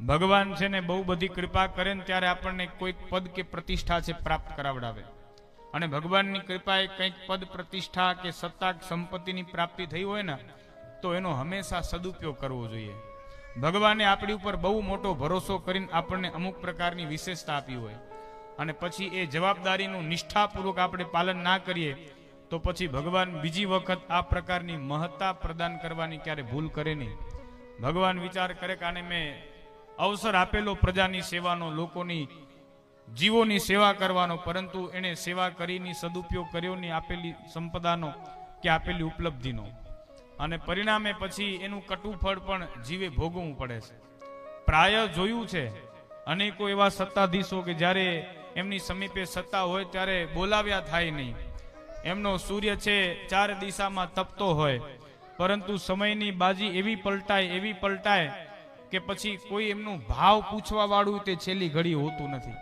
ભગવાન છે ને બહુ બધી કૃપા કરે ને ત્યારે આપણને કોઈક પદ કે પ્રતિષ્ઠા છે પ્રાપ્ત કરાવડાવે, અને ભગવાનની કૃપાએ કંઈક પદ પ્રતિષ્ઠા કે સત્તા સંપત્તિની પ્રાપ્તિ થઈ હોય ને તો એનો હંમેશા સદુપયોગ કરવો જોઈએ. ભગવાને આપણી ઉપર બહુ મોટો ભરોસો કરીને આપણને અમુક પ્રકારની વિશેષતા આપી હોય અને પછી એ જવાબદારીનું નિષ્ઠાપૂર્વક આપણે પાલન ના કરીએ તો પછી ભગવાન બીજી વખત આ પ્રકારની મહત્તા પ્રદાન કરવાની ક્યારે ભૂલ કરે નહીં. ભગવાન વિચાર કરે કે આને મેં અવસર આપેલો પ્રજાની સેવાનો, લોકોની જીવોની સેવા કરવાનો, પરંતુ એને સેવા કરીને સદુપયોગ કર્યો નહીં આપેલી સંપદાનો કે આપેલી ઉપલબ્ધિનો, અને પરિણામે પછી એનું કટુ ફળ પણ જીવે ભોગવવું પડે છે. પ્રાય જોયું છે અનેકો એવા સત્તાધીશો કે જ્યારે એમની સમીપે સત્તા હોય ત્યારે બોલાવ્યા થાય નહીં. એમનો સૂર્ય છે 4 દિશામાં તપતો હોય, પરંતુ સમયની બાજી એવી પલટાય કે પછી કોઈ એમનું ભાવ પૂછવા વાળું તે છેલ્લી ઘડી હોતું નથી.